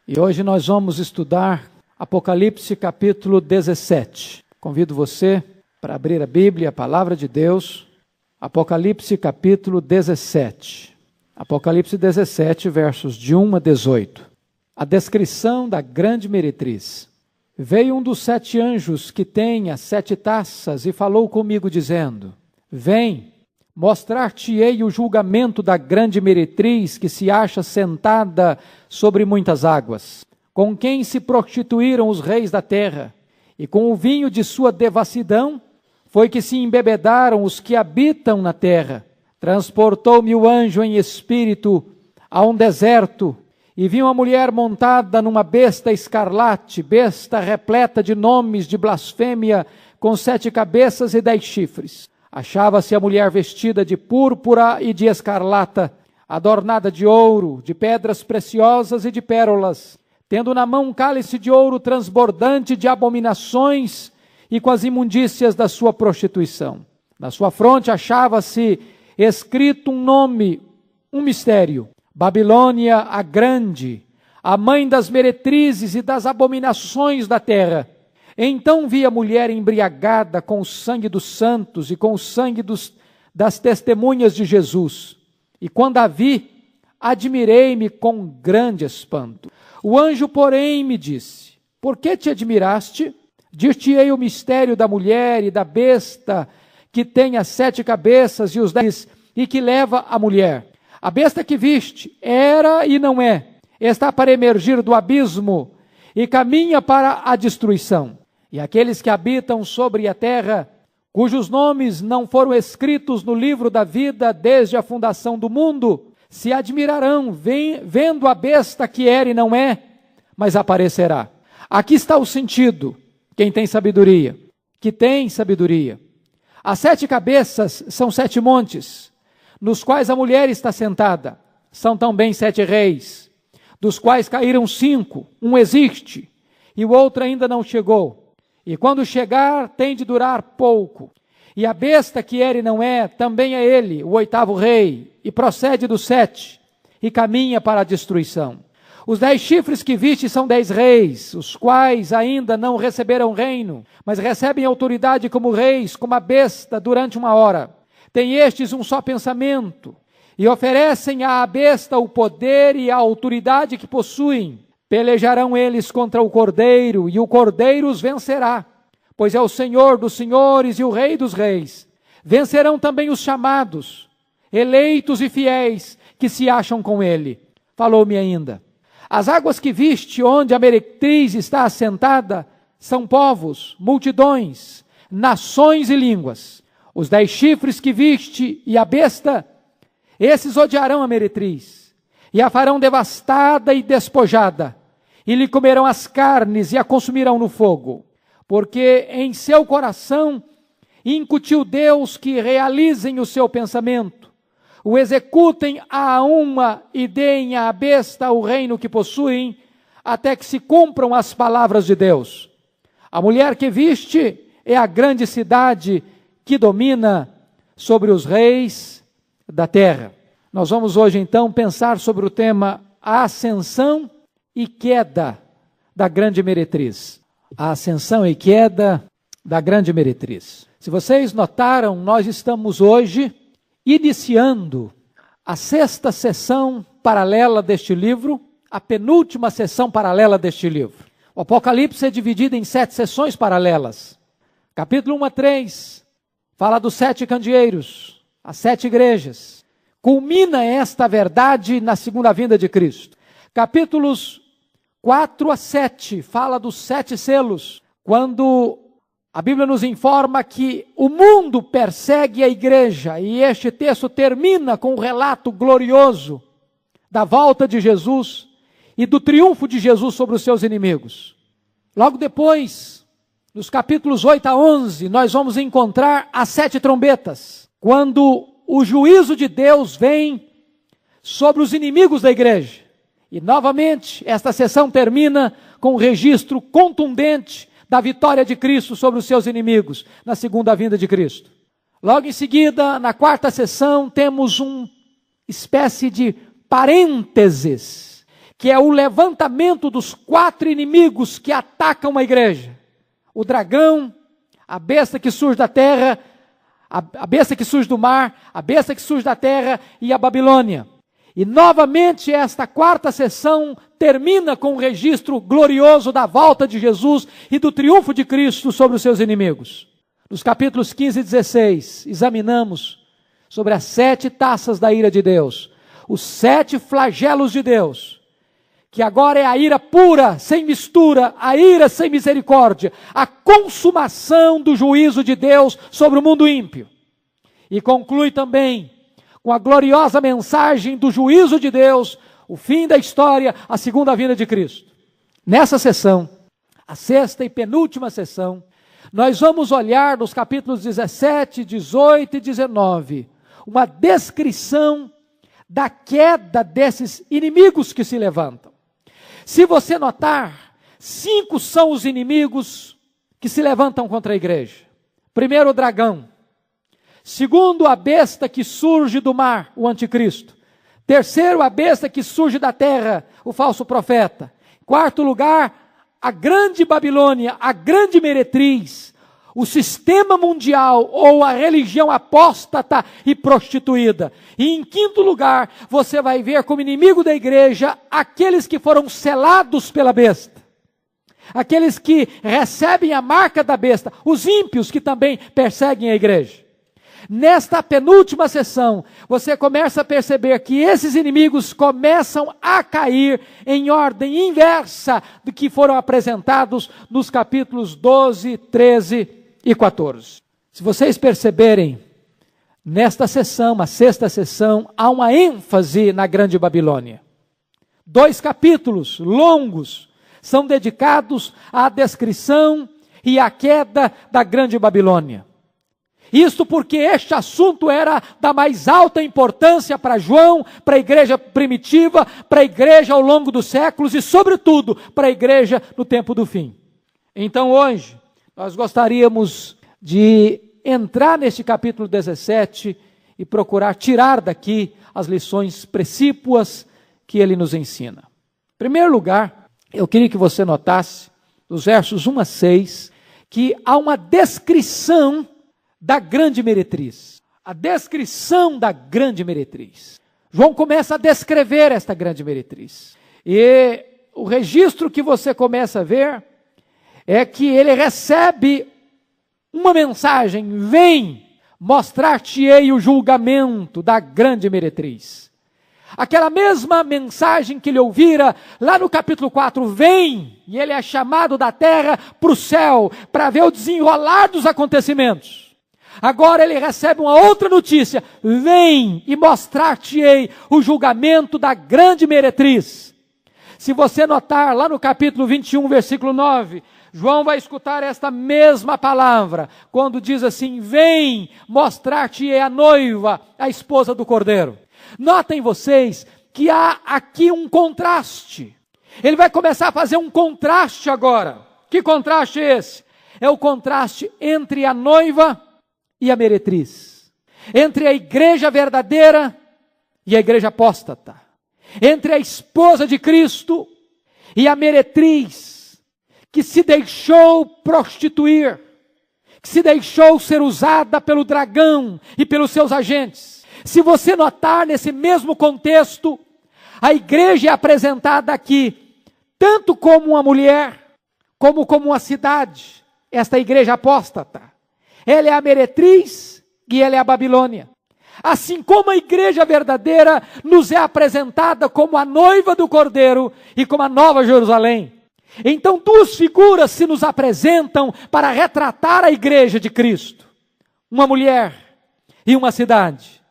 E hoje nós vamos estudar Apocalipse capítulo 17. Convido você para abrir a Bíblia, a Palavra de Deus, Apocalipse capítulo 17. Apocalipse 17, versos de 1 a 18. A descrição da grande meretriz. Veio um dos 7 anjos que tem as 7 taças e falou comigo dizendo: Vem, mostrar-te-ei o julgamento da grande meretriz que se acha sentada sobre muitas águas, com quem se prostituíram os reis da terra, e com o vinho de sua devassidão foi que se embebedaram os que habitam na terra. Transportou-me o anjo em espírito a um deserto, e vi uma mulher montada numa besta escarlate, besta repleta de nomes de blasfêmia, com 7 cabeças e 10 chifres. Achava-se a mulher vestida de púrpura e de escarlata, adornada de ouro, de pedras preciosas e de pérolas, tendo na mão um cálice de ouro transbordante de abominações e com as imundícias da sua prostituição. Na sua fronte achava-se escrito um nome, um mistério: Babilônia a Grande, a mãe das meretrizes e das abominações da terra. Então vi a mulher embriagada com o sangue dos santos e com o sangue das testemunhas de Jesus. E quando a vi, admirei-me com grande espanto. O anjo, porém, me disse: Por que te admiraste? Dir-te-ei o mistério da mulher e da besta que tem as 7 cabeças e os 10 e que leva a mulher. A besta que viste era e não é, está para emergir do abismo e caminha para a destruição. E aqueles que habitam sobre a terra, cujos nomes não foram escritos no livro da vida desde a fundação do mundo, se admirarão vendo a besta que era e não é, mas aparecerá. Aqui está o sentido. Quem tem sabedoria? Que tem sabedoria. As 7 cabeças são 7 montes, nos quais a mulher está sentada. São também 7 reis, dos quais caíram 5. Um existe, e o outro ainda não chegou. E quando chegar, tem de durar pouco. E a besta que era e não é, também é ele, o 8º rei, e procede dos 7, e caminha para a destruição. Os 10 chifres que viste são 10 reis, os quais ainda não receberam reino, mas recebem autoridade como reis, como a besta, durante 1 hora. Tem estes um só pensamento, e oferecem à besta o poder e a autoridade que possuem. Pelejarão eles contra o Cordeiro, e o Cordeiro os vencerá, pois é o Senhor dos senhores e o Rei dos reis. Vencerão também os chamados, eleitos e fiéis, que se acham com ele. Falou-me ainda: As águas que viste, onde a meretriz está assentada, são povos, multidões, nações e línguas. Os 10 chifres que viste e a besta, esses odiarão a meretriz, e a farão devastada e despojada, e lhe comerão as carnes e a consumirão no fogo, porque em seu coração incutiu Deus que realizem o seu pensamento, o executem a uma e deem à besta o reino que possuem, até que se cumpram as palavras de Deus. A mulher que viste é a grande cidade que domina sobre os reis da terra. Nós vamos hoje então pensar sobre o tema a ascensão e queda da grande meretriz. A ascensão e queda da grande meretriz. Se vocês notaram, nós estamos hoje iniciando a 6ª sessão paralela deste livro, a penúltima sessão paralela deste livro. O Apocalipse é dividido em 7 sessões paralelas. Capítulo 1 a 3 fala dos 7 candeeiros, as 7 igrejas. Culmina esta verdade na segunda vinda de Cristo. Capítulos 4 a 7 fala dos 7 selos, quando a Bíblia nos informa que o mundo persegue a igreja, e este texto termina com o relato glorioso da volta de Jesus e do triunfo de Jesus sobre os seus inimigos. Logo depois, nos capítulos 8 a 11, nós vamos encontrar as 7 trombetas, quando o juízo de Deus vem sobre os inimigos da igreja. E novamente, esta sessão termina com um registro contundente da vitória de Cristo sobre os seus inimigos, na segunda vinda de Cristo. Logo em seguida, na 4ª sessão, temos uma espécie de parênteses, que é o levantamento dos 4 inimigos que atacam a igreja: o dragão, a besta que surge da terra, a besta que surge do mar, a besta que surge da terra e a Babilônia. E novamente esta 4ª sessão termina com o registro glorioso da volta de Jesus e do triunfo de Cristo sobre os seus inimigos. Nos capítulos 15 e 16, examinamos sobre as 7 taças da ira de Deus, os 7 flagelos de Deus, que agora é a ira pura, sem mistura, a ira sem misericórdia, a consumação do juízo de Deus sobre o mundo ímpio. E conclui também com a gloriosa mensagem do juízo de Deus, o fim da história, a segunda vinda de Cristo. Nessa sessão, a 6ª e penúltima sessão, nós vamos olhar nos capítulos 17, 18 e 19, uma descrição da queda desses inimigos que se levantam. Se você notar, 5 são os inimigos que se levantam contra a igreja. Primeiro, o dragão. Segundo, a besta que surge do mar, o anticristo. Terceiro, a besta que surge da terra, o falso profeta. Quarto lugar, a grande Babilônia, a grande meretriz, o sistema mundial ou a religião apóstata e prostituída. E em quinto lugar, você vai ver como inimigo da igreja aqueles que foram selados pela besta. Aqueles que recebem a marca da besta, os ímpios que também perseguem a igreja. Nesta penúltima sessão, você começa a perceber que esses inimigos começam a cair em ordem inversa do que foram apresentados nos capítulos 12, 13 e 14. Se vocês perceberem, nesta sessão, a 6ª sessão, há uma ênfase na grande Babilônia. 2 capítulos longos são dedicados à descrição e à queda da grande Babilônia. Isto porque este assunto era da mais alta importância para João, para a igreja primitiva, para a igreja ao longo dos séculos e, sobretudo, para a igreja no tempo do fim. Então, hoje, nós gostaríamos de entrar neste capítulo 17 e procurar tirar daqui as lições precípuas que ele nos ensina. Em primeiro lugar, eu queria que você notasse, dos versos 1 a 6, que há uma descrição da grande meretriz. A descrição da grande meretriz. João começa a descrever esta grande meretriz. E o registro que você começa a ver é que ele recebe uma mensagem: vem, mostrar-te-ei o julgamento da grande meretriz. Aquela mesma mensagem que ele ouvira lá no capítulo 4, vem, e ele é chamado da terra para o céu, para ver o desenrolar dos acontecimentos. Agora ele recebe uma outra notícia: vem e mostrar-te-ei o julgamento da grande meretriz. Se você notar lá no capítulo 21, versículo 9, João vai escutar esta mesma palavra, quando diz assim: vem mostrar-te-ei a noiva, a esposa do Cordeiro. Notem vocês que há aqui um contraste. Ele vai começar a fazer um contraste agora. Que contraste é esse? É o contraste entre a noiva e a meretriz, entre a igreja verdadeira e a igreja apóstata, entre a esposa de Cristo e a meretriz, que se deixou prostituir, que se deixou ser usada pelo dragão e pelos seus agentes. Se você notar, nesse mesmo contexto, a igreja é apresentada aqui, tanto como uma mulher, como uma cidade, esta igreja apóstata. Ela é a meretriz e ela é a Babilônia. Assim como a igreja verdadeira nos é apresentada como a noiva do Cordeiro e como a Nova Jerusalém. Então 2 figuras se nos apresentam para retratar a igreja de Cristo. Uma mulher e uma cidade.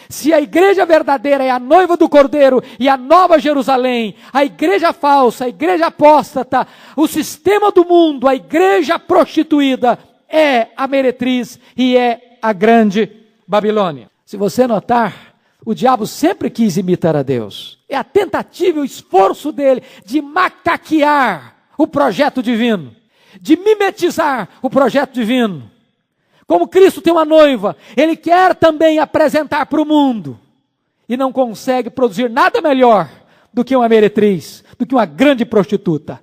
Se a igreja verdadeira é a noiva do Cordeiro e a Nova Jerusalém, a igreja falsa, a igreja apóstata, o sistema do mundo, a igreja prostituída, é a meretriz e é a grande Babilônia. Se você notar, o diabo sempre quis imitar a Deus. É a tentativa e o esforço dele de macaquear o projeto divino, de mimetizar o projeto divino. Como Cristo tem uma noiva, ele quer também apresentar para o mundo. E não consegue produzir nada melhor do que uma meretriz, do que uma grande prostituta.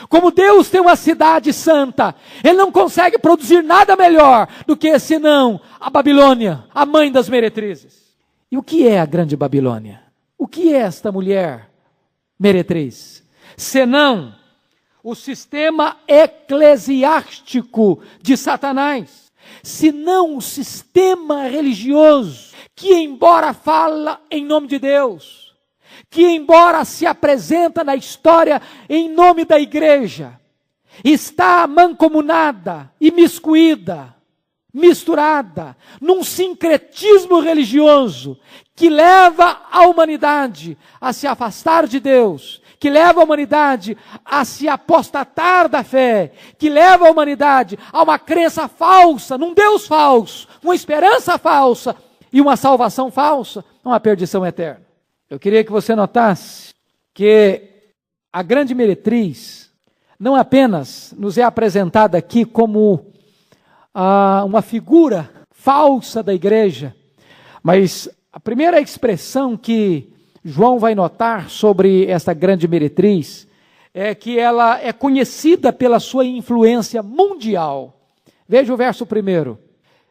Como Deus tem uma cidade santa, Ele não consegue produzir nada melhor do que senão a Babilônia, a mãe das meretrizes. E o que é a grande Babilônia? O que é esta mulher meretriz? Senão o sistema eclesiástico de Satanás, senão o sistema religioso, que embora fala em nome de Deus, que embora se apresenta na história em nome da igreja, está mancomunada, imiscuída, misturada, num sincretismo religioso, que leva a humanidade a se afastar de Deus, que leva a humanidade a se apostatar da fé, que leva a humanidade a uma crença falsa, num Deus falso, uma esperança falsa e uma salvação falsa, uma perdição eterna. Eu queria que você notasse que a grande meretriz não apenas nos é apresentada aqui como uma figura falsa da igreja, mas a primeira expressão que João vai notar sobre esta grande meretriz é que ela é conhecida pela sua influência mundial. Veja o verso 1.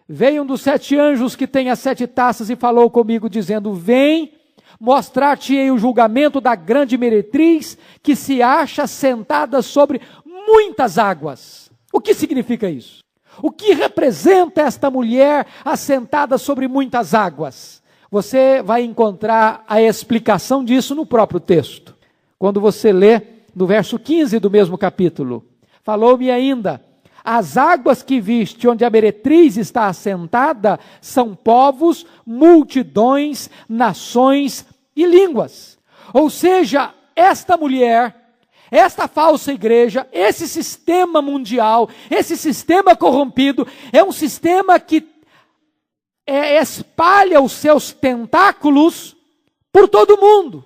Veio um dos 7 anjos que tem as 7 taças e falou comigo dizendo: vem, mostrar-te-ei o julgamento da grande meretriz que se acha sentada sobre muitas águas. O que significa isso? O que representa esta mulher assentada sobre muitas águas? Você vai encontrar a explicação disso no próprio texto. Quando você lê no verso 15 do mesmo capítulo, falou-me ainda: as águas que viste onde a meretriz está assentada são povos, multidões, nações e línguas. Ou seja, esta mulher, esta falsa igreja, esse sistema mundial, esse sistema corrompido, é um sistema que espalha os seus tentáculos por todo o mundo.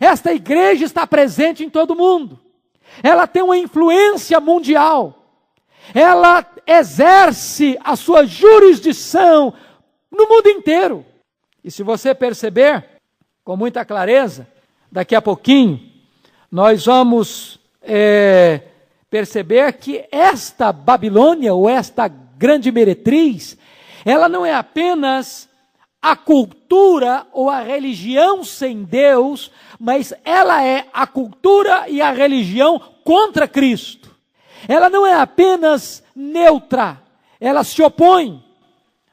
Esta igreja está presente em todo o mundo. Ela tem uma influência mundial. Ela exerce a sua jurisdição no mundo inteiro. E se você perceber com muita clareza, daqui a pouquinho, nós vamos perceber que esta Babilônia, ou esta grande meretriz, ela não é apenas a cultura ou a religião sem Deus, mas ela é a cultura e a religião contra Cristo. Ela não é apenas neutra, ela se opõe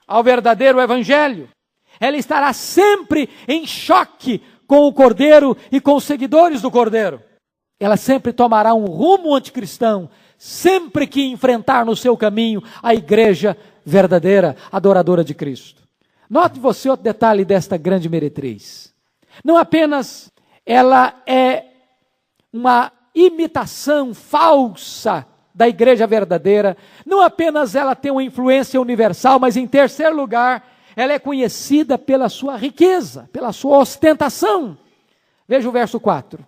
ao verdadeiro evangelho. Ela estará sempre em choque com o Cordeiro e com os seguidores do Cordeiro. Ela sempre tomará um rumo anticristão, sempre que enfrentar no seu caminho a igreja verdadeira, adoradora de Cristo. Note você outro detalhe desta grande meretriz. Não apenas ela é uma imitação falsa da igreja verdadeira, não apenas ela tem uma influência universal, mas em terceiro lugar, ela é conhecida pela sua riqueza, pela sua ostentação. Veja o verso 4.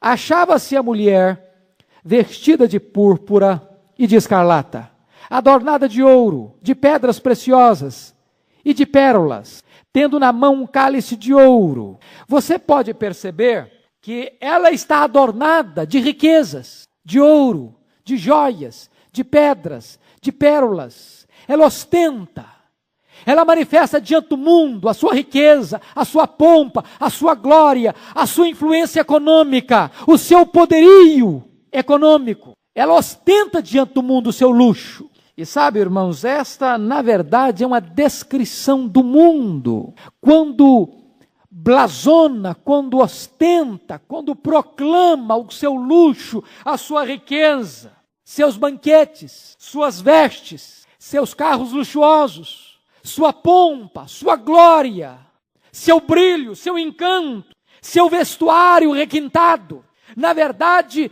Achava-se a mulher vestida de púrpura e de escarlata, adornada de ouro, de pedras preciosas e de pérolas, tendo na mão um cálice de ouro. Você pode perceber que ela está adornada de riquezas, de ouro, de joias, de pedras, de pérolas. Ela ostenta, ela manifesta diante do mundo a sua riqueza, a sua pompa, a sua glória, a sua influência econômica, o seu poderio econômico. Ela ostenta diante do mundo o seu luxo. E sabe, irmãos, esta, na verdade, é uma descrição do mundo. Quando blasona, quando ostenta, quando proclama o seu luxo, a sua riqueza, seus banquetes, suas vestes, seus carros luxuosos, sua pompa, sua glória, seu brilho, seu encanto, seu vestuário requintado. Na verdade,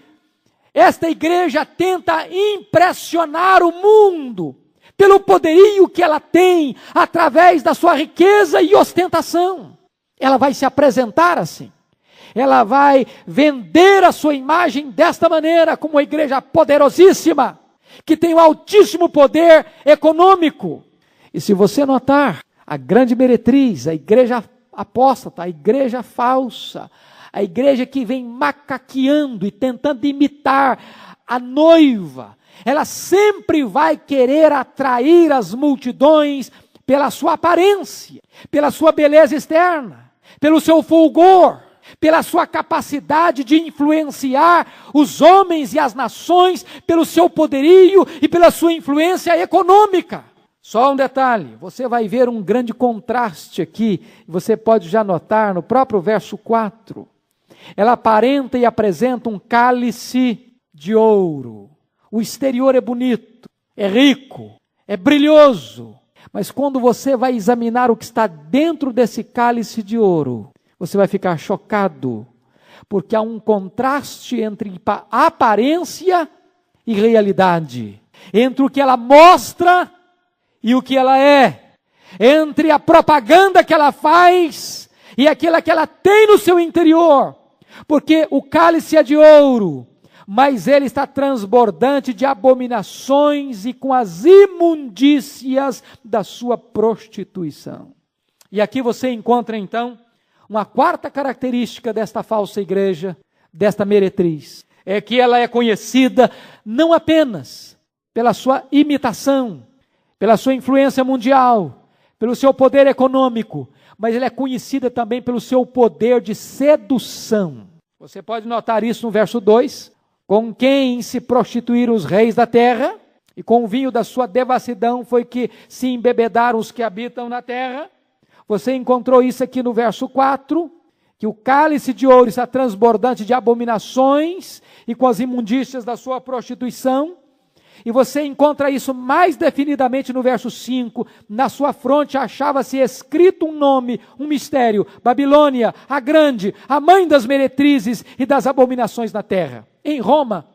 esta igreja tenta impressionar o mundo pelo poderio que ela tem através da sua riqueza e ostentação. Ela vai se apresentar assim. Ela vai vender a sua imagem desta maneira, como uma igreja poderosíssima, que tem um altíssimo poder econômico. E se você notar, a grande meretriz, a igreja apóstata, a igreja falsa, A igreja que vem macaqueando e tentando imitar a noiva, ela sempre vai querer atrair as multidões pela sua aparência, pela sua beleza externa, pelo seu fulgor, pela sua capacidade de influenciar os homens e as nações, pelo seu poderio e pela sua influência econômica. Só um detalhe, você vai ver um grande contraste aqui, você pode já notar no próprio verso 4. Ela aparenta e apresenta um cálice de ouro. O exterior é bonito, é rico, é brilhoso, mas quando você vai examinar o que está dentro desse cálice de ouro, você vai ficar chocado, porque há um contraste entre aparência e realidade, entre o que ela mostra e o que ela é, entre a propaganda que ela faz e aquela que ela tem no seu interior, porque o cálice é de ouro, mas ele está transbordante de abominações e com as imundícias da sua prostituição. E aqui você encontra então uma quarta característica desta falsa igreja, desta meretriz, é que ela é conhecida não apenas pela sua imitação, pela sua influência mundial, pelo seu poder econômico, mas ela é conhecida também pelo seu poder de sedução. Você pode notar isso no verso 2, com quem se prostituíram os reis da terra, e com o vinho da sua devassidão foi que se embebedaram os que habitam na terra. Você encontrou isso aqui no verso 4, que o cálice de ouro está transbordante de abominações e com as imundícias da sua prostituição. E você encontra isso mais definidamente no verso 5, na sua fronte achava-se escrito um nome, um mistério, Babilônia, a grande, a mãe das meretrizes e das abominações na terra. Em Roma,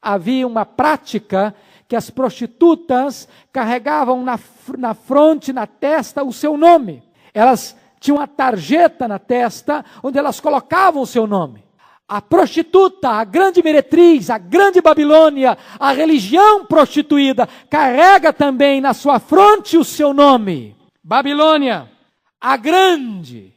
havia uma prática que as prostitutas carregavam na fronte, na testa, o seu nome. Elas tinham uma tarjeta na testa, onde elas colocavam o seu nome. A prostituta, a grande meretriz, a grande Babilônia, a religião prostituída, carrega também na sua fronte o seu nome. Babilônia, a grande,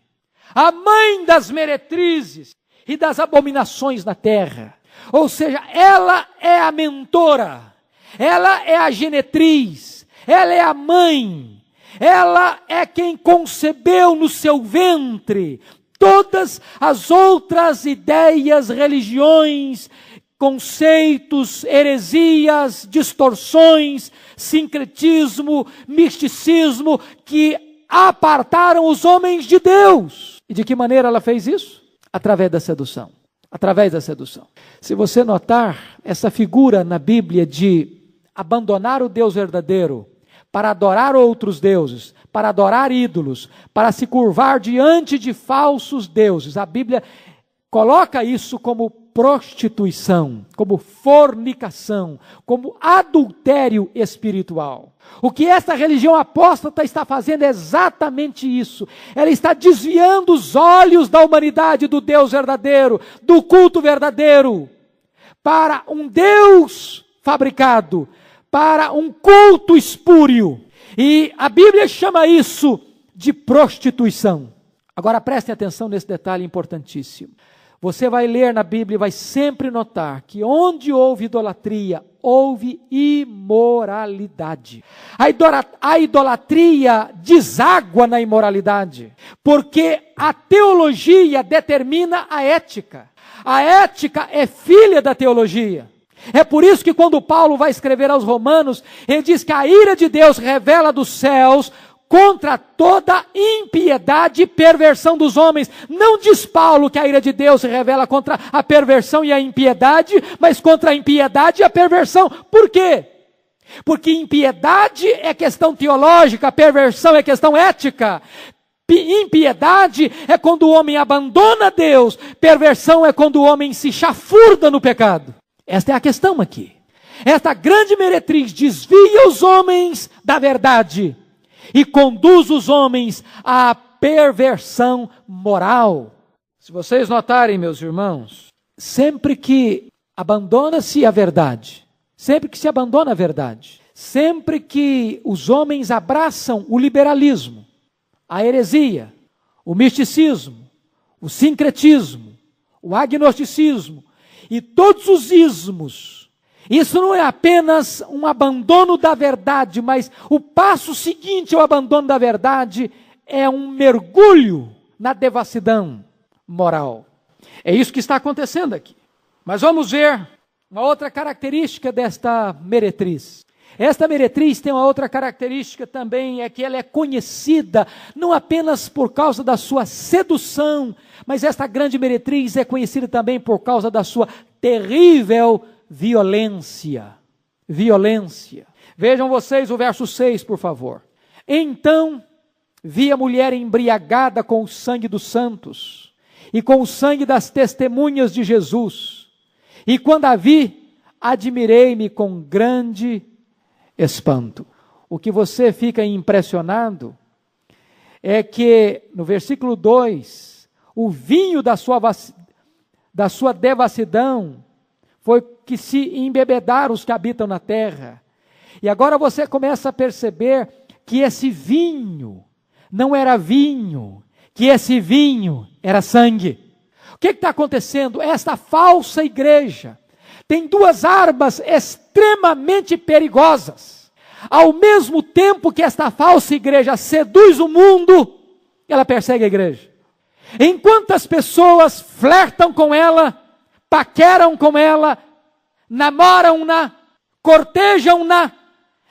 a mãe das meretrizes e das abominações na terra. Ou seja, ela é a mentora, ela é a genetriz, ela é a mãe, ela é quem concebeu no seu ventre todas as outras ideias, religiões, conceitos, heresias, distorções, sincretismo, misticismo, que apartaram os homens de Deus. E de que maneira ela fez isso? Através da sedução. Através da sedução. Se você notar essa figura na Bíblia de abandonar o Deus verdadeiro para adorar outros deuses, para adorar ídolos, para se curvar diante de falsos deuses, a Bíblia coloca isso como prostituição, como fornicação, como adultério espiritual. O que esta religião apóstata está fazendo é exatamente isso. Ela está desviando os olhos da humanidade do Deus verdadeiro, do culto verdadeiro, para um Deus fabricado, para um culto espúrio. E a Bíblia chama isso de prostituição. Agora prestem atenção nesse detalhe importantíssimo. Você vai ler na Bíblia e vai sempre notar que onde houve idolatria, houve imoralidade. A idolatria deságua na imoralidade, porque a teologia determina a ética. A ética é filha da teologia. É por isso que quando Paulo vai escrever aos Romanos, ele diz que a ira de Deus revela dos céus contra toda impiedade e perversão dos homens. Não diz Paulo que a ira de Deus se revela contra a perversão e a impiedade, mas contra a impiedade e a perversão. Por quê? Porque impiedade é questão teológica, perversão é questão ética. Impiedade é quando o homem abandona Deus, perversão é quando o homem se chafurda no pecado. Esta é a questão aqui. Esta grande meretriz desvia os homens da verdade e conduz os homens à perversão moral. Se vocês notarem, meus irmãos, sempre que abandona-se a verdade, sempre que se abandona a verdade, sempre que os homens abraçam o liberalismo, a heresia, o misticismo, o sincretismo, o agnosticismo e todos os ismos, isso não é apenas um abandono da verdade, mas o passo seguinte ao abandono da verdade é um mergulho na devassidão moral. É isso que está acontecendo aqui. Mas vamos ver uma outra característica desta meretriz. Esta meretriz tem uma outra característica também, é que ela é conhecida não apenas por causa da sua sedução, mas esta grande meretriz é conhecida também por causa da sua terrível violência. Violência. Vejam vocês o verso 6, por favor. Então vi a mulher embriagada com o sangue dos santos e com o sangue das testemunhas de Jesus. E quando a vi, admirei-me com grande espanto. O que você fica impressionado é que, no versículo 2, o vinho da sua devassidão foi que se embebedaram os que habitam na terra. E agora você começa a perceber que esse vinho não era vinho, que esse vinho era sangue. O que está acontecendo? Esta falsa igreja tem duas armas extremamente perigosas. Ao mesmo tempo que esta falsa igreja seduz o mundo, ela persegue a igreja. Enquanto as pessoas flertam com ela, paqueram com ela, namoram-na, cortejam-na,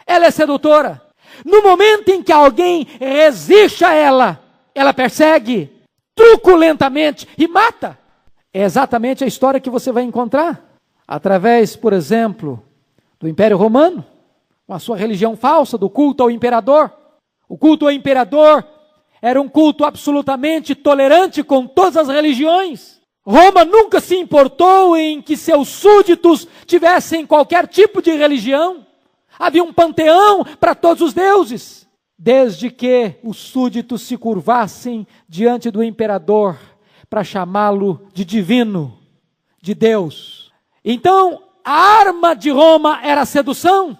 ela é sedutora. No momento em que alguém resiste a ela, ela persegue truculentamente e mata. É exatamente a história que você vai encontrar através, por exemplo, do Império Romano, com a sua religião falsa, do culto ao imperador. O culto ao imperador era um culto absolutamente tolerante com todas as religiões. Roma nunca se importou em que seus súditos tivessem qualquer tipo de religião. Havia um panteão para todos os deuses, desde que os súditos se curvassem diante do imperador para chamá-lo de divino, de Deus. Então, a arma de Roma era a sedução.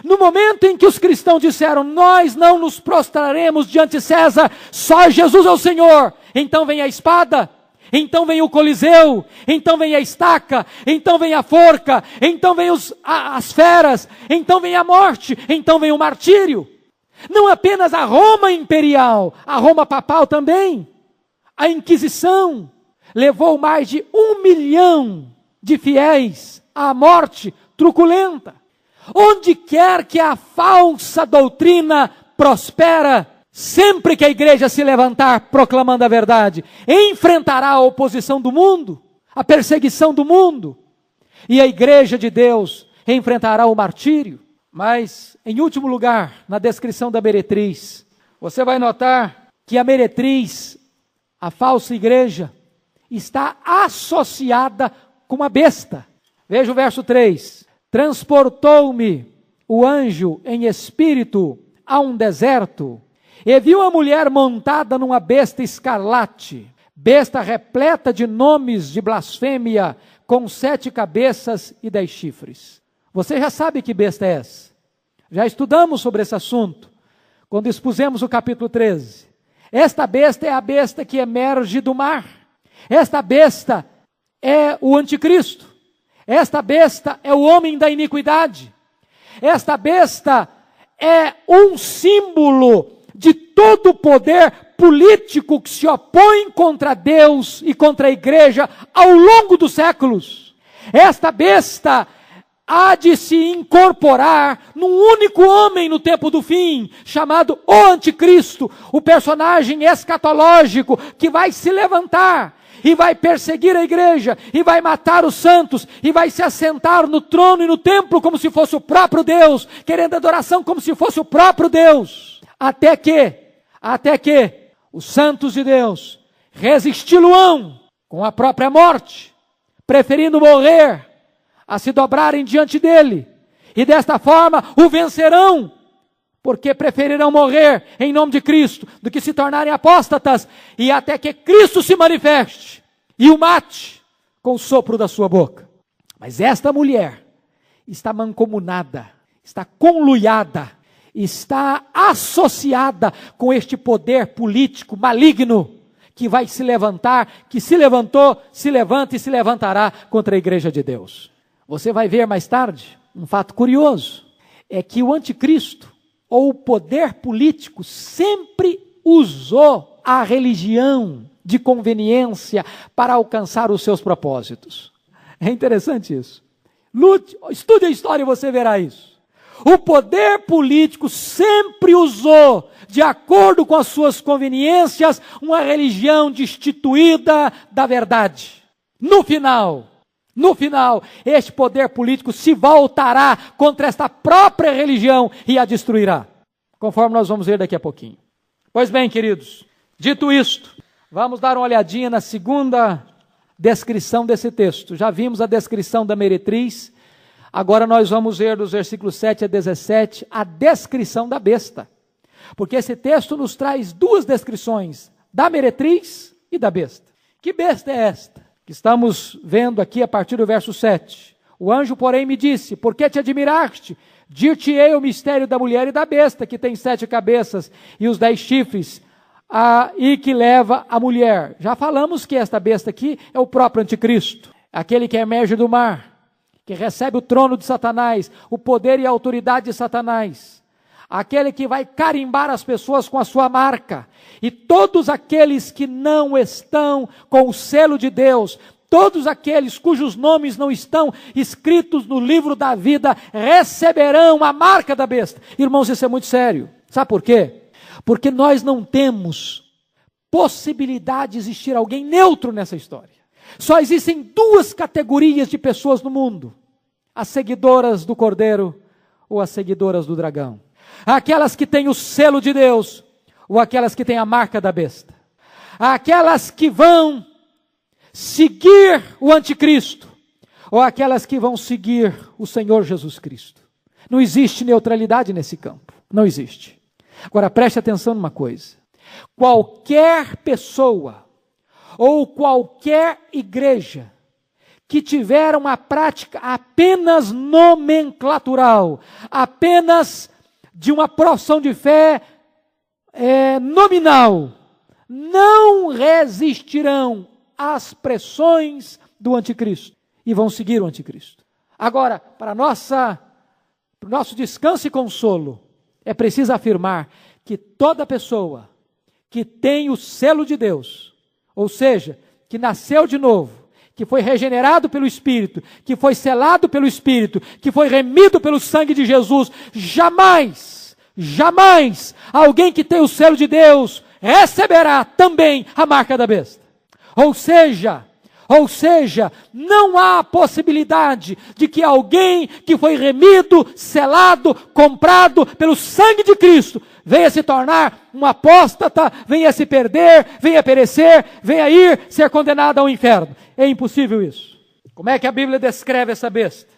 No momento em que os cristãos disseram, nós não nos prostraremos diante de César, só Jesus é o Senhor, então vem a espada, então vem o coliseu, então vem a estaca, então vem a forca, então vem as feras, então vem a morte, então vem o martírio. Não apenas a Roma imperial, a Roma papal também. A Inquisição levou mais de 1 milhão de fiéis à morte truculenta. Onde quer que a falsa doutrina prospera, sempre que a igreja se levantar proclamando a verdade, enfrentará a oposição do mundo, a perseguição do mundo, e a igreja de Deus enfrentará o martírio. Mas, em último lugar, na descrição da meretriz, você vai notar que a meretriz, a falsa igreja, está associada com a besta. Veja o verso 3. Transportou-me o anjo em espírito a um deserto, e viu a mulher montada numa besta escarlate, besta repleta de nomes de blasfêmia, com 7 cabeças e 10 chifres. Você já sabe que besta é essa. Já estudamos sobre esse assunto, quando expusemos o capítulo 13. Esta besta é a besta que emerge do mar. Esta besta é o anticristo. Esta besta é o homem da iniquidade. Esta besta é um símbolo de todo o poder político que se opõe contra Deus e contra a igreja ao longo dos séculos. Esta besta há de se incorporar num único homem no tempo do fim, chamado o Anticristo, o personagem escatológico que vai se levantar e vai perseguir a igreja, e vai matar os santos, e vai se assentar no trono e no templo como se fosse o próprio Deus, querendo adoração como se fosse o próprio Deus, até que os santos de Deus resisti-lo-ão com a própria morte, preferindo morrer a se dobrarem diante dele, e desta forma o vencerão, porque preferirão morrer em nome de Cristo, do que se tornarem apóstatas, e até que Cristo se manifeste, e o mate com o sopro da sua boca. Mas esta mulher está mancomunada, está conluiada, está associada com este poder político maligno, que vai se levantar, que se levantou, se levanta e se levantará contra a igreja de Deus. Você vai ver mais tarde, um fato curioso, é que o anticristo, ou o poder político, sempre usou a religião de conveniência para alcançar os seus propósitos. É interessante isso. Lute, estude a história e você verá isso. O poder político sempre usou, de acordo com as suas conveniências, uma religião destituída da verdade. No final, este poder político se voltará contra esta própria religião e a destruirá, conforme nós vamos ver daqui a pouquinho. Pois bem, queridos, dito isto, vamos dar uma olhadinha na segunda descrição desse texto. Já vimos a descrição da meretriz, agora nós vamos ver dos versículos 7 a 17 a descrição da besta. Porque esse texto nos traz duas descrições, da meretriz e da besta. Que besta é esta? Que estamos vendo aqui a partir do verso 7. O anjo, porém, me disse: por que te admiraste? Dir-te-ei o mistério da mulher e da besta, que tem 7 cabeças e os 10 chifres, e que leva a mulher. Já falamos que esta besta aqui é o próprio anticristo, aquele que emerge do mar, que recebe o trono de Satanás, o poder e a autoridade de Satanás, aquele que vai carimbar as pessoas com a sua marca, e todos aqueles que não estão com o selo de Deus, todos aqueles cujos nomes não estão escritos no livro da vida, receberão a marca da besta. Irmãos, isso é muito sério. Sabe por quê? Porque nós não temos possibilidade de existir alguém neutro nessa história. Só existem duas categorias de pessoas no mundo: as seguidoras do Cordeiro ou as seguidoras do dragão. Aquelas que têm o selo de Deus ou aquelas que têm a marca da besta. Aquelas que vão seguir o anticristo ou aquelas que vão seguir o Senhor Jesus Cristo. Não existe neutralidade nesse campo. Não existe. Agora preste atenção numa coisa: qualquer pessoa ou qualquer igreja que tiver uma prática apenas nomenclatural, apenas de uma profissão de fé nominal, não resistirão às pressões do anticristo e vão seguir o anticristo. Agora, para o nosso descanso e consolo, é preciso afirmar que toda pessoa que tem o selo de Deus, ou seja, que nasceu de novo, que foi regenerado pelo Espírito, que foi selado pelo Espírito, que foi remido pelo sangue de Jesus, jamais alguém que tem o selo de Deus receberá também a marca da besta. Ou seja, não há possibilidade de que alguém que foi remido, selado, comprado pelo sangue de Cristo, venha se tornar um apóstata, venha se perder, venha perecer, venha ir ser condenado ao inferno. É impossível isso. Como é que a Bíblia descreve essa besta?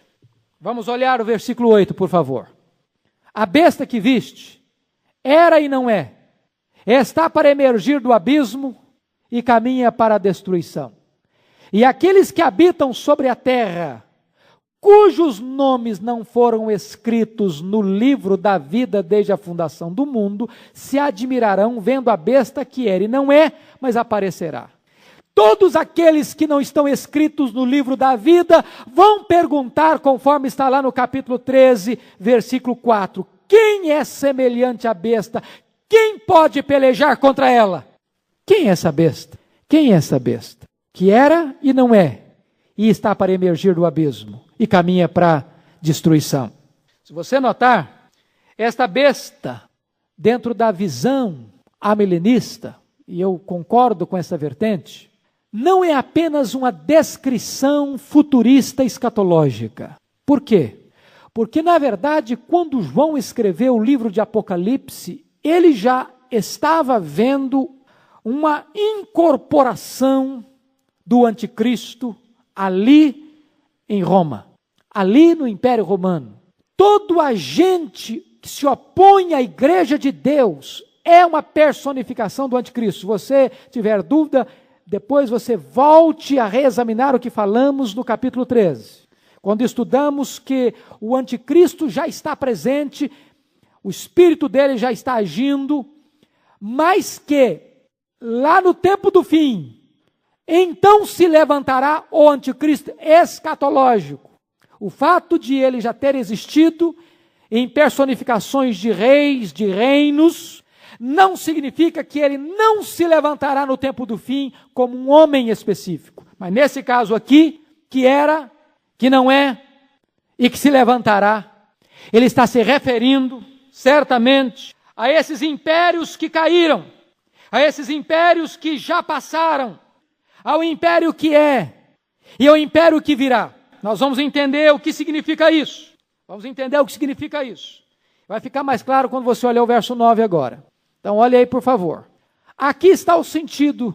Vamos olhar o versículo 8, por favor. A besta que viste era e não é, está para emergir do abismo e caminha para a destruição. E aqueles que habitam sobre a terra, cujos nomes não foram escritos no livro da vida desde a fundação do mundo, se admirarão vendo a besta que era e não é, mas aparecerá. Todos aqueles que não estão escritos no livro da vida vão perguntar, conforme está lá no capítulo 13, versículo 4, quem é semelhante à besta? Quem pode pelejar contra ela? Quem é essa besta? Quem é essa besta? Que era e não é, e está para emergir do abismo, e caminha para a destruição. Se você notar, esta besta, dentro da visão amilenista, e eu concordo com essa vertente, não é apenas uma descrição futurista escatológica. Por quê? Porque, na verdade, quando João escreveu o livro de Apocalipse, ele já estava vendo uma incorporação do anticristo ali em Roma, ali no Império Romano. Todo agente que se opõe à igreja de Deus é uma personificação do anticristo. Se você tiver dúvida, depois você volte a reexaminar o que falamos no capítulo 13. Quando estudamos que o anticristo já está presente, o espírito dele já está agindo, mas que lá no tempo do fim, então se levantará o anticristo escatológico. O fato de ele já ter existido em personificações de reis, de reinos, não significa que ele não se levantará no tempo do fim como um homem específico. Mas nesse caso aqui, que era, que não é e que se levantará, ele está se referindo certamente a esses impérios que caíram, a esses impérios que já passaram, ao império que é e ao império que virá. Nós vamos entender o que significa isso. Vamos entender o que significa isso. Vai ficar mais claro quando você olhar o verso 9 agora. Então olha aí, por favor. Aqui está o sentido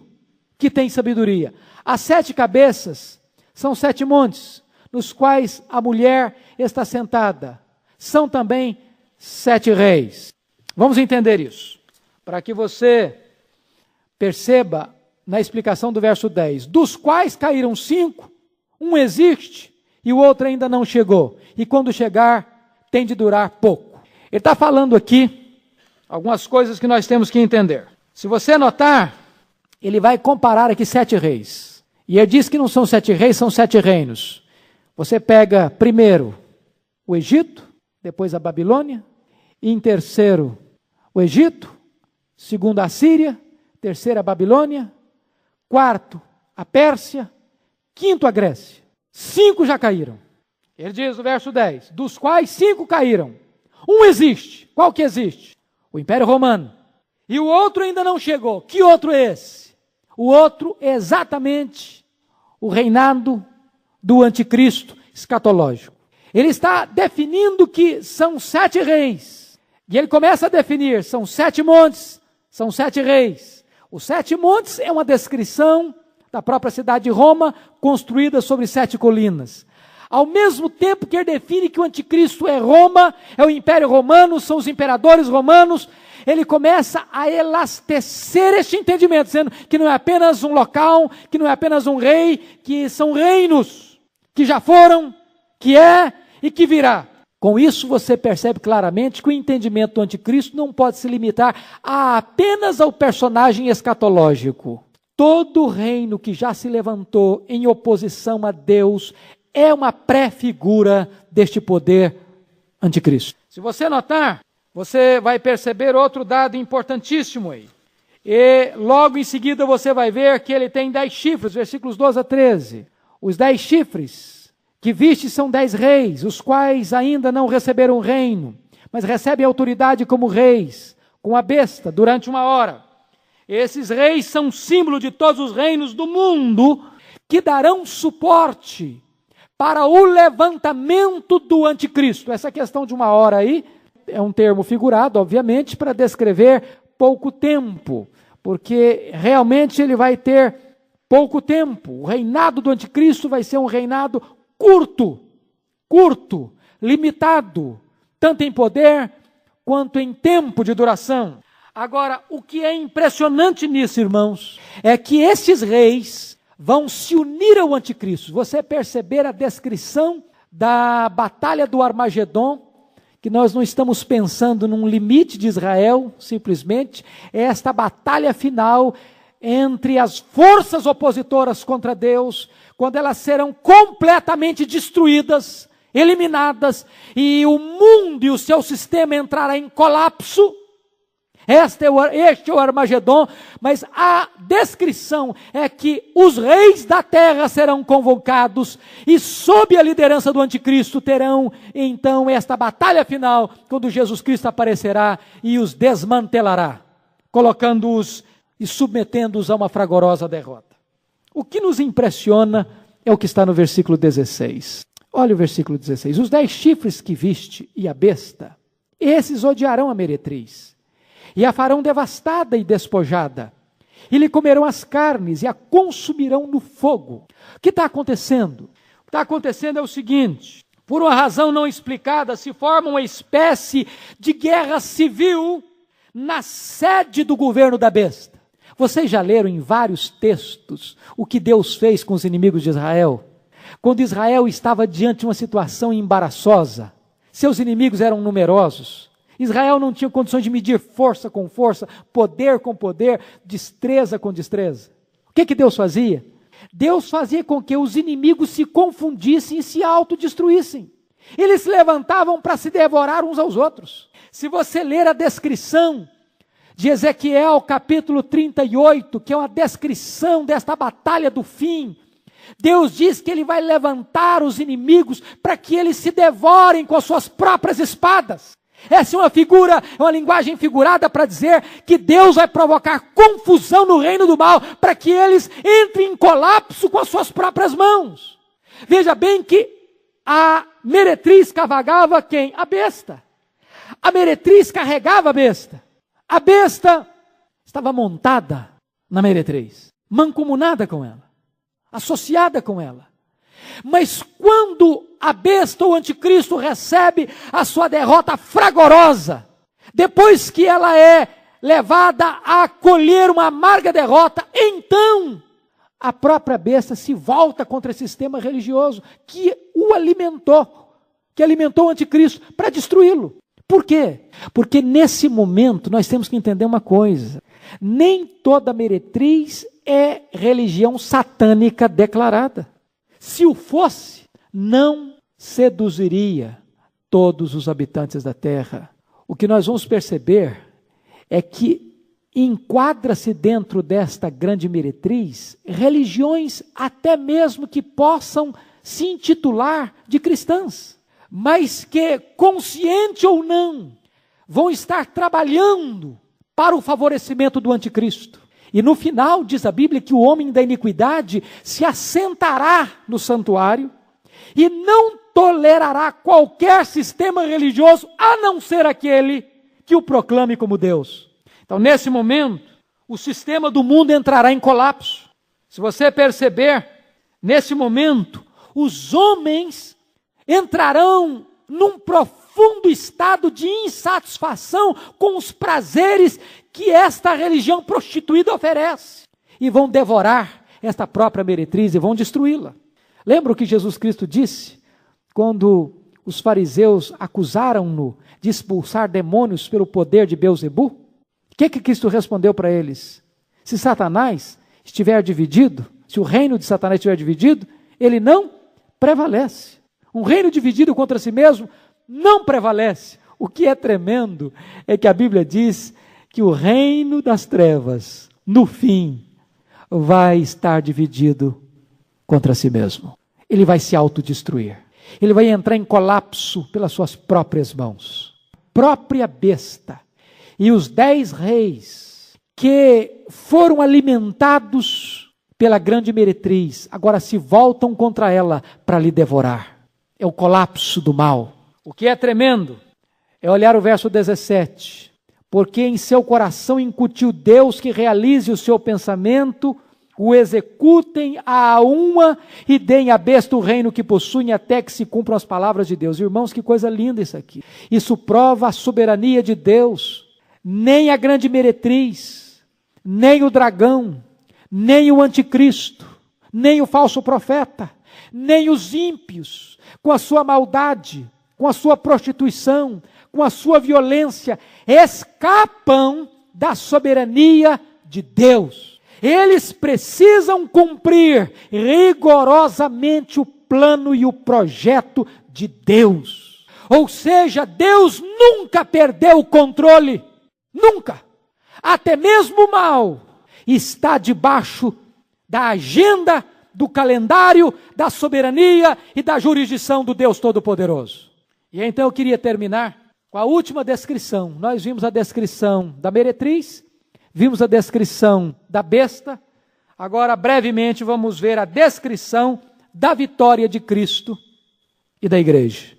que tem sabedoria. As 7 cabeças são 7 montes, nos quais a mulher está sentada. São também 7 reis. Vamos entender isso, para que você perceba na explicação do verso 10. Dos quais caíram 5, um existe e o outro ainda não chegou. E quando chegar, tem de durar pouco. Ele está falando aqui algumas coisas que nós temos que entender. Se você notar, ele vai comparar aqui 7 reis. E ele diz que não são 7 reis, são 7 reinos. Você pega primeiro o Egito, depois a Babilônia, e em terceiro o Egito, segundo a Síria, terceiro a Babilônia, quarto a Pérsia, quinto a Grécia. 5 já caíram. Ele diz no verso 10, dos quais 5 caíram. Um existe. Qual que existe? O Império Romano. E o outro ainda não chegou. Que outro é esse? O outro é exatamente o reinado do anticristo escatológico. Ele está definindo que são 7 reis. E ele começa a definir, são 7 montes, são 7 reis. Os 7 montes é uma descrição da própria cidade de Roma, construída sobre 7 colinas. Ao mesmo tempo que ele define que o anticristo é Roma, é o Império Romano, são os imperadores romanos, ele começa a elastecer este entendimento, dizendo que não é apenas um local, que não é apenas um rei, que são reinos, que já foram, que é e que virá. Com isso você percebe claramente que o entendimento do anticristo não pode se limitar apenas ao personagem escatológico. Todo reino que já se levantou em oposição a Deus é uma pré-figura deste poder anticristo. Se você notar, você vai perceber outro dado importantíssimo aí. E logo em seguida você vai ver que ele tem 10 chifres, versículos 12 a 13. Os 10 chifres que viste são 10 reis, os quais ainda não receberam reino, mas recebem autoridade como reis, com a besta, durante 1 hora. Esses reis são símbolo de todos os reinos do mundo que darão suporte para o levantamento do anticristo. Essa questão de 1 hora aí é um termo figurado, obviamente, para descrever pouco tempo, porque realmente ele vai ter pouco tempo. O reinado do anticristo vai ser um reinado curto, limitado, tanto em poder quanto em tempo de duração. Agora, o que é impressionante nisso, irmãos, é que esses reis vão se unir ao anticristo. Você perceber a descrição da batalha do Armagedon, que nós não estamos pensando num limite de Israel, simplesmente, é esta batalha final entre as forças opositoras contra Deus, quando elas serão completamente destruídas, eliminadas, e o mundo e o seu sistema entrará em colapso. Este é o Armagedon, mas a descrição é que os reis da terra serão convocados e sob a liderança do anticristo terão então esta batalha final, quando Jesus Cristo aparecerá e os desmantelará, colocando-os e submetendo-os a uma fragorosa derrota. O que nos impressiona é o que está no versículo 16. Olha o versículo 16. Os 10 chifres que viste e a besta, esses odiarão a meretriz, e a farão devastada e despojada, e lhe comerão as carnes, e a consumirão no fogo. O que está acontecendo? O que está acontecendo é o seguinte: por uma razão não explicada, se forma uma espécie de guerra civil na sede do governo da besta. Vocês já leram em vários textos o que Deus fez com os inimigos de Israel? Quando Israel estava diante de uma situação embaraçosa, seus inimigos eram numerosos, Israel não tinha condições de medir força com força, poder com poder, destreza com destreza. O que Deus fazia? Deus fazia com que os inimigos se confundissem e se autodestruíssem. Eles se levantavam para se devorar uns aos outros. Se você ler a descrição de Ezequiel capítulo 38, que é uma descrição desta batalha do fim, Deus diz que Ele vai levantar os inimigos para que eles se devorem com as suas próprias espadas. Essa é uma figura, é uma linguagem figurada para dizer que Deus vai provocar confusão no reino do mal, para que eles entrem em colapso com as suas próprias mãos. Veja bem que a meretriz cavalgava quem? A besta. A meretriz carregava a besta. A besta estava montada na meretriz, mancomunada com ela, associada com ela. Mas quando a besta, o anticristo, recebe a sua derrota fragorosa, depois que ela é levada a colher uma amarga derrota, então a própria besta se volta contra esse sistema religioso que o alimentou, que alimentou o anticristo para destruí-lo. Por quê? Porque nesse momento nós temos que entender uma coisa: nem toda meretriz é religião satânica declarada. Se o fosse, não seduziria todos os habitantes da terra. O que nós vamos perceber é que enquadra-se dentro desta grande meretriz religiões até mesmo que possam se intitular de cristãs, mas que, consciente ou não, vão estar trabalhando para o favorecimento do anticristo. E no final, diz a Bíblia, que o homem da iniquidade se assentará no santuário e não tolerará qualquer sistema religioso, a não ser aquele que o proclame como Deus. Então, nesse momento, o sistema do mundo entrará em colapso. Se você perceber, nesse momento, os homens entrarão num profundo estado de insatisfação com os prazeres que esta religião prostituída oferece, e vão devorar esta própria meretriz e vão destruí-la. Lembra o que Jesus Cristo disse quando os fariseus acusaram-no de expulsar demônios pelo poder de Beelzebu? O que Cristo respondeu para eles? Se Satanás estiver dividido, se o reino de Satanás estiver dividido, ele não prevalece. Um reino dividido contra si mesmo não prevalece. O que é tremendo é que a Bíblia diz que o reino das trevas, no fim, vai estar dividido contra si mesmo. Ele vai se autodestruir. Ele vai entrar em colapso pelas suas próprias mãos. Própria besta e os 10 reis que foram alimentados pela grande meretriz, agora se voltam contra ela para lhe devorar. É o colapso do mal. O que é tremendo é olhar o verso 17. Porque em seu coração incutiu Deus que realize o seu pensamento, o executem a uma e deem à besta o reino que possuem até que se cumpram as palavras de Deus. Irmãos, que coisa linda isso aqui. Isso prova a soberania de Deus. Nem a grande meretriz, nem o dragão, nem o anticristo, nem o falso profeta, nem os ímpios, com a sua maldade, com a sua prostituição, com a sua violência, escapam da soberania de Deus. Eles precisam cumprir rigorosamente o plano e o projeto de Deus. Ou seja, Deus nunca perdeu o controle. Nunca. Até mesmo o mal está debaixo da agenda, do calendário, da soberania e da jurisdição do Deus Todo-Poderoso. E então eu queria terminar com a última descrição. Nós vimos a descrição da meretriz, vimos a descrição da besta, agora brevemente vamos ver a descrição da vitória de Cristo e da igreja.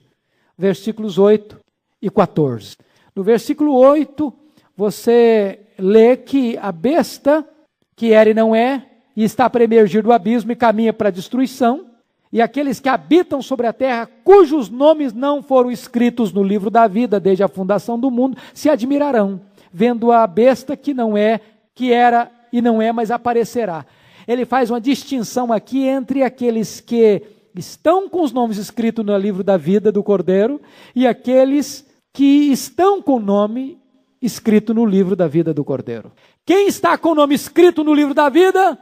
Versículos 8 e 14. No versículo 8, você lê que a besta, que era e não é, e está para emergir do abismo e caminha para a destruição, e aqueles que habitam sobre a terra, cujos nomes não foram escritos no livro da vida desde a fundação do mundo, se admirarão, vendo a besta que não é, que era e não é, mas aparecerá. Ele faz uma distinção aqui entre aqueles que estão com os nomes escritos no livro da vida do Cordeiro e aqueles que estão com o nome escrito no livro da vida do Cordeiro. Quem está com o nome escrito no livro da vida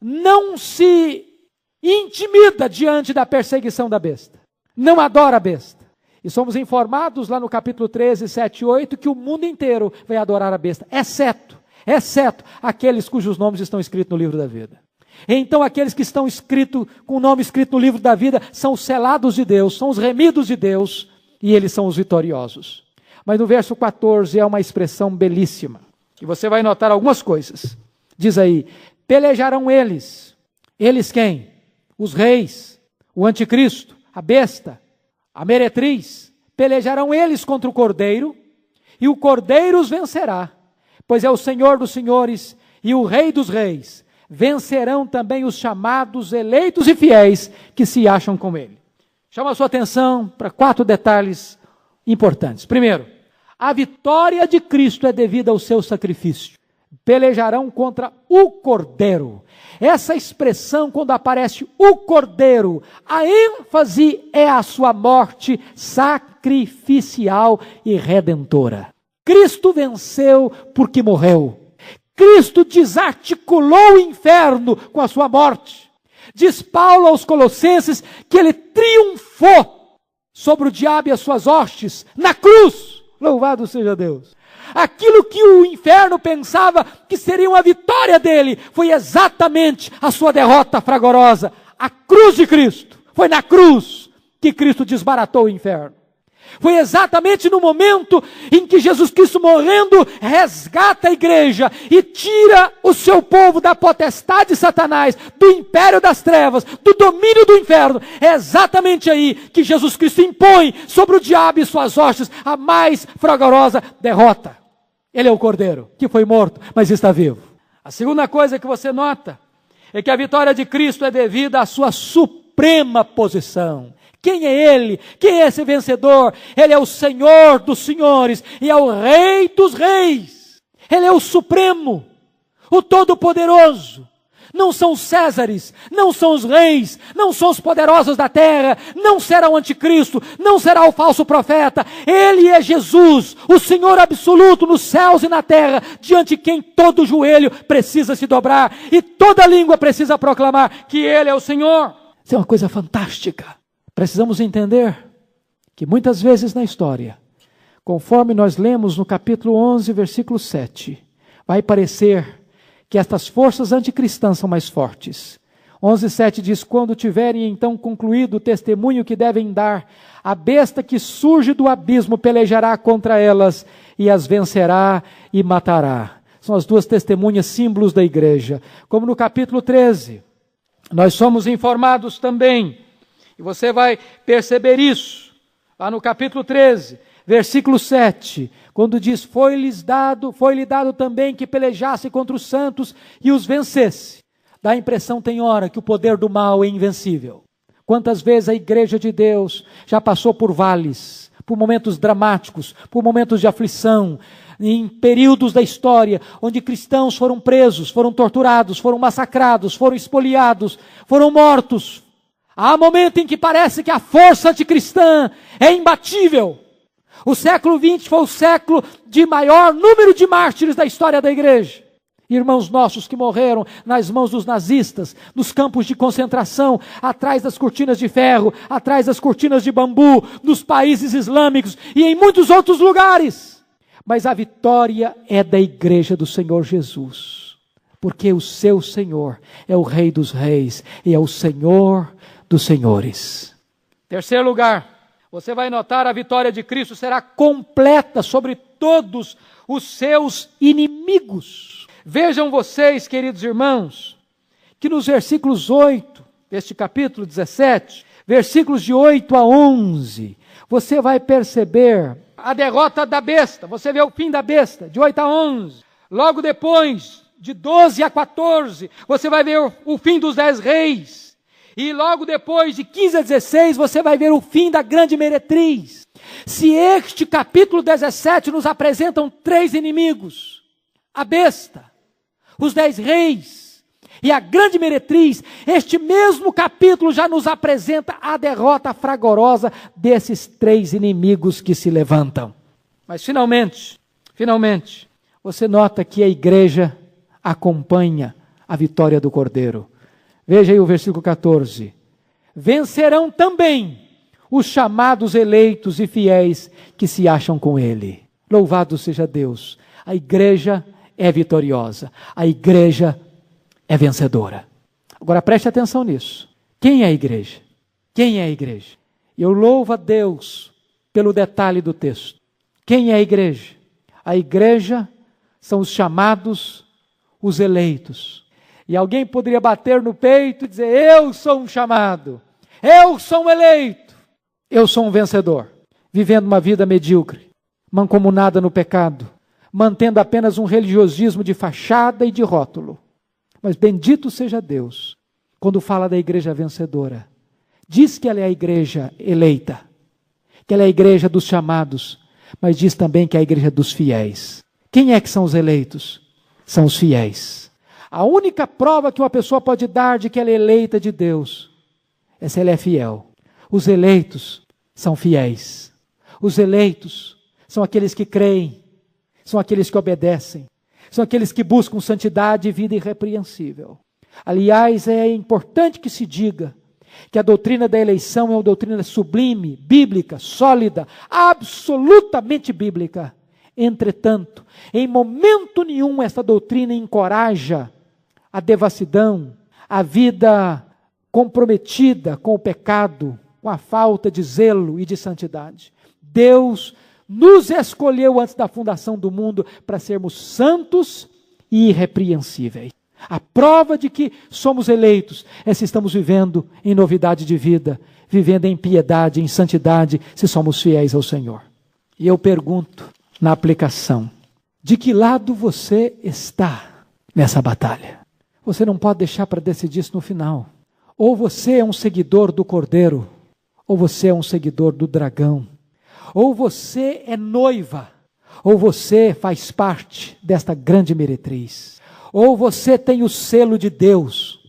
não se intimida diante da perseguição da besta, não adora a besta. E somos informados lá no capítulo 13, 7 e 8, que o mundo inteiro vai adorar a besta, exceto aqueles cujos nomes estão escritos no livro da vida. Então aqueles que estão com o nome escrito no livro da vida são os selados de Deus, são os remidos de Deus, e eles são os vitoriosos. Mas no verso 14 é uma expressão belíssima, e você vai notar algumas coisas. Diz aí, pelejarão eles. Eles quem? Os reis, o anticristo, a besta, a meretriz. Pelejarão eles contra o Cordeiro, e o Cordeiro os vencerá, pois é o Senhor dos senhores e o Rei dos reis. Vencerão também os chamados, eleitos e fiéis que se acham com ele. Chama a sua atenção para 4 detalhes importantes. Primeiro, a vitória de Cristo é devida ao seu sacrifício. Pelejarão contra o Cordeiro. Essa expressão, quando aparece o Cordeiro, a ênfase é a sua morte sacrificial e redentora. Cristo venceu porque morreu. Cristo desarticulou o inferno com a sua morte. Diz Paulo aos Colossenses que ele triunfou sobre o diabo e as suas hostes na cruz. Louvado seja Deus. Aquilo que o inferno pensava que seria uma vitória dele, foi exatamente a sua derrota fragorosa. A cruz de Cristo. Foi na cruz que Cristo desbaratou o inferno. Foi exatamente no momento em que Jesus Cristo, morrendo, resgata a igreja e tira o seu povo da potestade de Satanás, do império das trevas, do domínio do inferno. É exatamente aí que Jesus Cristo impõe sobre o diabo e suas hostes a mais fragorosa derrota. Ele é o Cordeiro, que foi morto, mas está vivo. A segunda coisa que você nota é que a vitória de Cristo é devida à sua suprema posição. Quem é Ele? Quem é esse vencedor? Ele é o Senhor dos senhores e é o Rei dos reis. Ele é o Supremo, o Todo-Poderoso. Não são os Césares, não são os reis, não são os poderosos da terra, não será o anticristo, não será o falso profeta. Ele é Jesus, o Senhor absoluto nos céus e na terra, diante de quem todo joelho precisa se dobrar e toda língua precisa proclamar que Ele é o Senhor. Isso é uma coisa fantástica. Precisamos entender que muitas vezes na história, conforme nós lemos no capítulo 11, versículo 7, vai parecer que estas forças anticristãs são mais fortes. 11:7 diz, quando tiverem então concluído o testemunho que devem dar, a besta que surge do abismo pelejará contra elas e as vencerá e matará. São as duas testemunhas, símbolos da igreja. Como no capítulo 13, nós somos informados também, e você vai perceber isso, lá no capítulo 13, versículo 7, quando diz, foi-lhe dado também que pelejasse contra os santos e os vencesse. Dá a impressão, tem hora, que o poder do mal é invencível. Quantas vezes a igreja de Deus já passou por vales, por momentos dramáticos, por momentos de aflição, em períodos da história, onde cristãos foram presos, foram torturados, foram massacrados, foram espoliados, foram mortos. Há momento em que parece que a força anticristã é imbatível. O século XX foi o século de maior número de mártires da história da igreja. Irmãos nossos que morreram nas mãos dos nazistas, nos campos de concentração, atrás das cortinas de ferro, atrás das cortinas de bambu, nos países islâmicos e em muitos outros lugares. Mas a vitória é da igreja do Senhor Jesus. Porque o seu Senhor é o Rei dos reis e é o Senhor dos senhores. Terceiro lugar, você vai notar a vitória de Cristo será completa sobre todos os seus inimigos. Vejam vocês, queridos irmãos, que nos versículos 8, deste capítulo 17, versículos de 8 a 11, você vai perceber a derrota da besta, você vê o fim da besta, de 8 a 11. Logo depois, de 12 a 14, você vai ver o fim dos 10 reis. E logo depois, de 15 a 16, você vai ver o fim da grande meretriz. Se este capítulo 17 nos apresentam 3 inimigos, a besta, os 10 reis E a grande meretriz, este mesmo capítulo já nos apresenta a derrota fragorosa desses 3 inimigos que se levantam. Mas finalmente, você nota que a igreja acompanha a vitória do Cordeiro. Veja aí o versículo 14. Vencerão também os chamados eleitos e fiéis que se acham com ele. Louvado seja Deus. A igreja é vitoriosa. A igreja é vencedora. Agora preste atenção nisso. Quem é a igreja? Quem é a igreja? Eu louvo a Deus pelo detalhe do texto. Quem é a igreja? A igreja são os chamados, os eleitos. E alguém poderia bater no peito e dizer: eu sou um chamado, eu sou um eleito, eu sou um vencedor, vivendo uma vida medíocre, mancomunada no pecado, mantendo apenas um religiosismo de fachada e de rótulo. Mas bendito seja Deus, quando fala da igreja vencedora. Diz que ela é a igreja eleita, que ela é a igreja dos chamados, mas diz também que é a igreja dos fiéis. Quem é que são os eleitos? São os fiéis. A única prova que uma pessoa pode dar de que ela é eleita de Deus é se ela é fiel. Os eleitos são fiéis. Os eleitos são aqueles que creem, são aqueles que obedecem, são aqueles que buscam santidade e vida irrepreensível. Aliás, é importante que se diga que a doutrina da eleição é uma doutrina sublime, bíblica, sólida, absolutamente bíblica. Entretanto, em momento nenhum essa doutrina encoraja a devassidão, a vida comprometida com o pecado, com a falta de zelo e de santidade. Deus nos escolheu antes da fundação do mundo para sermos santos e irrepreensíveis. A prova de que somos eleitos é se estamos vivendo em novidade de vida, vivendo em piedade, em santidade, se somos fiéis ao Senhor. E eu pergunto, na aplicação, de que lado você está nessa batalha? Você não pode deixar para decidir isso no final. Ou você é um seguidor do Cordeiro, ou você é um seguidor do dragão. Ou você é noiva, ou você faz parte desta grande meretriz. Ou você tem o selo de Deus,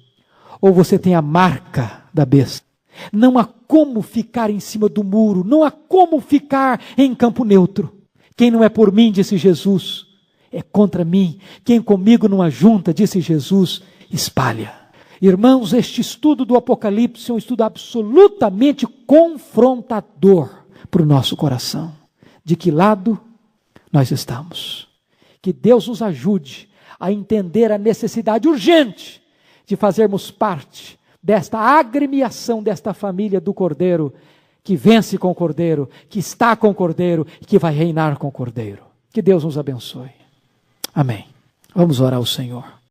ou você tem a marca da besta. Não há como ficar em cima do muro, não há como ficar em campo neutro. Quem não é por mim, disse Jesus, é contra mim. Quem comigo não ajunta, disse Jesus, espalha. Irmãos, este estudo do Apocalipse é um estudo absolutamente confrontador para o nosso coração. De que lado nós estamos? Que Deus nos ajude a entender a necessidade urgente de fazermos parte desta agremiação, desta família do Cordeiro, que vence com o Cordeiro, que está com o Cordeiro e que vai reinar com o Cordeiro. Que Deus nos abençoe. Amém. Vamos orar ao Senhor.